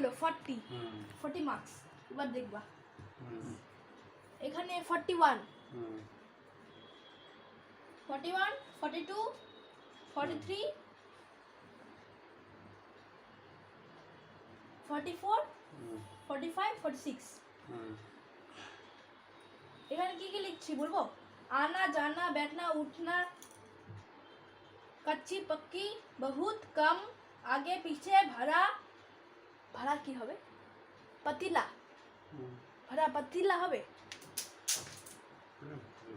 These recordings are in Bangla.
হলো 40 40 মার্কস। এবার দেখবা এখানে 41 41 42 43 44 45 46 এখানে কি কি লিখছি বলবো? आना जाना बैठना उठना कच्ची पक्की बहुत कम आगे पीछे भरा भरा की হবে पतीला भरा पतीला হবে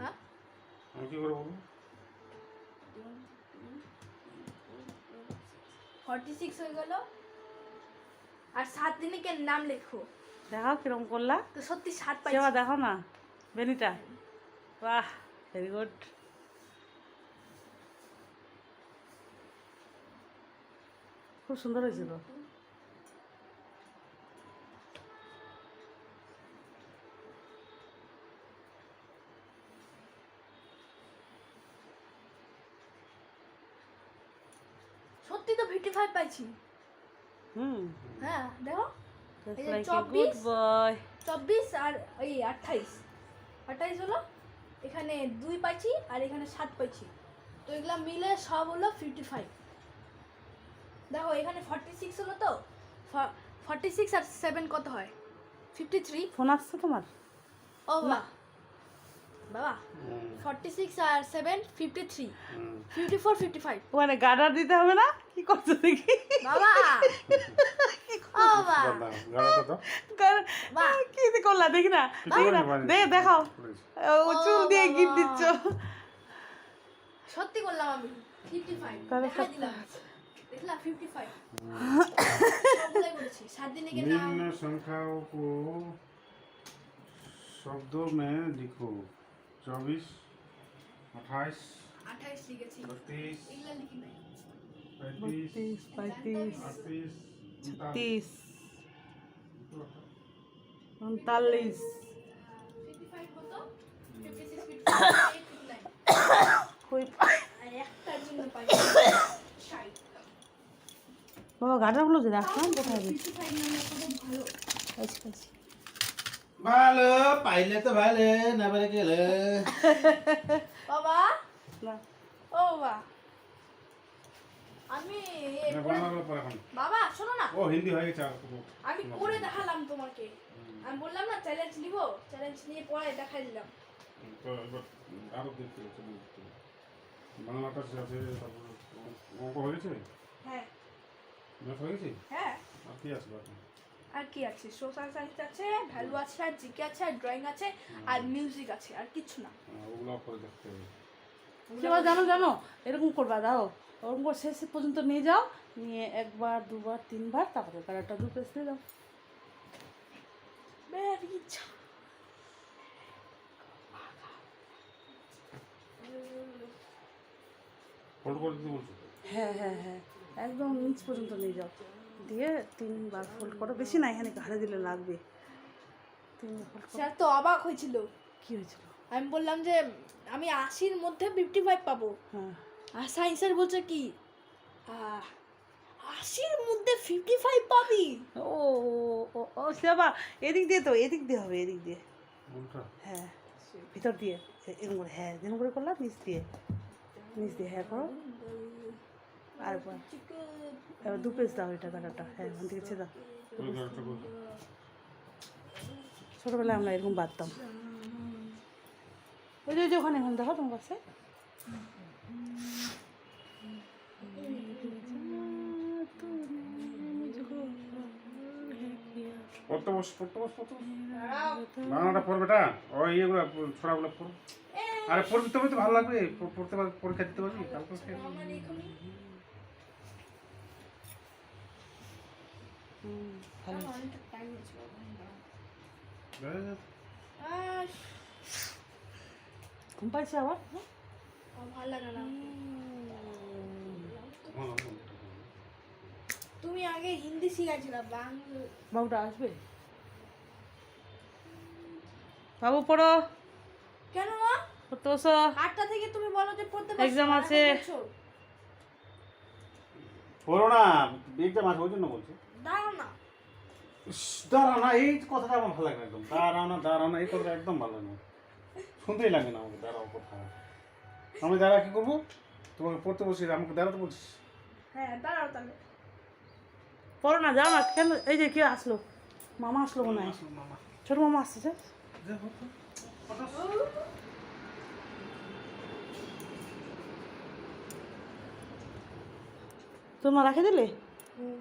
হ্যাঁ আমি কি করব 46 হয়ে গেল আর 7 দিনের নাম লেখো। দেখাও কিরকম করলা তো সত্যি 7 পাইছি। সেবা দেখো না বেনিটা, বাহ ভেরি গুড। খুব সুন্দর হয়েছে তো। সত্যি তো 55 পাইছি। হ্যাঁ দেখো That's like a good boy. 24 আর এই 28 28 হলো, এখানে 2 পাইছি আর এখানে 7 পাইছি, তো এগুলা মিলে সব হলো 55। দেখো এখানে 46 হলো, তো 46 আর 7 কত হয়? 53। ফোন আসছে তোমার? ও বাবা বাবা 46 আর 7 53 54 55। ওখানে গার্ডার দিতে হবে না? কি করছো দেখি বাবা ও বাবা গাড়াটা তো বাহ কি যে করলা দেখি না, দেখি না, দেখাও ও চুল দিয়ে গিফট দিচ্ছ। সত্যি করলাম আমি 55 তাহলে দেখাই দিলাম, দেখলা 55 সবগুলাই বলেছি। 7 দিনে के नाम निम्न संख्याओं को शब्दों में लिखो 24 28 28 লিখেছি, 32 এগুলা লিখি নাই। 35 35 38 36 39 55 কত? 56 58 59 কই আর একটার জন্য পাই 60। বাবা গার্ডারগুলো যে রাখলাম কোথায় দিই? 55 মানে কত ভালো। আচ্ছা আচ্ছা ভালো পাইলে তো ভালো না পারে গেলে বাবা না ও বাবা আমি না বাংলা পড়া এখন বাবা শোনো না, ও হিন্দি হয়ে গেছে আর আমি করে দেখালাম তোমাকে, আমি বললাম না চ্যালেঞ্জ নিব, চ্যালেঞ্জ নিয়ে পড়াই দেখাই দিলাম। তো এবার আরো দেখতে হচ্ছে বাংলাটা আছে, তারপর অঙ্ক হয়েছে, হ্যাঁ ম্যাথ হয়ে গেছে, হ্যাঁ আর কি আছে বাকি? আর কি আছে? সোশ্যাল সায়েন্স আছে, ভ্যালু আছে, আর জিকে আছে, আর ড্রয়িং আছে, আর মিউজিক আছে, আর কিছু না। ওগুলো পরে দেখতে হবে। সেবা জানো জানো এরকম করবা, দাও ওরকম করে শেষ পর্যন্ত নিয়ে যাও, নিয়ে একবার দুবার তিনবার তারপরে কালারটা দু পেজ দিয়ে দাও। বেরি ইচ্ছা ফোল্ড করে দিতে বলছো? হ্যাঁ হ্যাঁ হ্যাঁ একদম নিচ পর্যন্ত নিয়ে যাও, দিয়ে তিনবার ফোল্ড করো, বেশি না, এখানে ঘাড়ে দিলে লাগবে। তিনবার ফোল্ড করো। স্যার তো অবাক হয়েছিল, কী হয়েছিল? আমি বললাম যে আমি 80-র মধ্যে 55 পাবো, হ্যাঁ আর সায়েন্সের বলছে কি 80-র মধ্যে 55 পাবি। ও ও ও সেবা এদিক দিয়ে, তো এদিক দিয়ে হবে, এদিক দিয়ে, কোনটা? হ্যাঁ ভিতর দিয়ে এরকম করে, হ্যাঁ যেরকম করে করলাম নিচ দিয়ে, নিচ দিয়ে হ্যাঁ করো, আর এবার দু পেজ দাও এটা কালারটা, হ্যাঁ ওখান থেকে ছেড়ে দাও। ওই গাড়িটা কোথায়? ছোটোবেলায় আমরা এরকম বাঁধতাম, ওই যে ওখানে এখন দেখো তোমার কাছে। পড়তে বস, পড়তে বস, পড়তে বস। বাংলাটা পড় বেটা, ওই ইয়েগুলো ছড়াগুলো পড়। আরে পড়বি তবে তো ভালো লাগবে, পড়তে পারবি, পরীক্ষা দিতে পারবি কালকে। ভালো ঘুম পাইছে আবার? ভালো লাগে না, তুমি আগে হিন্দি শিখাইছিল, বাংলা বাবুটা আসবে? বাবু পড়ো, কেন মা? পড়তে বসো, 8টা থেকে তুমি বলো যে পড়তে বসো, এক্সাম আছে। পড়ো না, এক্সাম আছে ওই জন্য বলছি। দাও না, দাঁড়াও না, এই কথাটা আমার ভালো লাগে না একদম। দাঁড়াও না, এই কথাটা একদম ভালো লাগে না, শুনতেই লাগে না আমাকে। দাঁড়াও কথা, আমি দাঁড়া কি করবো? তোমাকে পড়তে বসি, আমাকে দাঁড়াতে বলছিস? হ্যাঁ দাঁড়াও তাহলে। পড়ো না, যাও না। কেন? এই যে কেউ আসলো, মামা আসলো মনে হয়। আসুন মামা। ছোট মামা আসছে যে। যা হোক তো, কথা তোমার রাখে দিলে? হুম।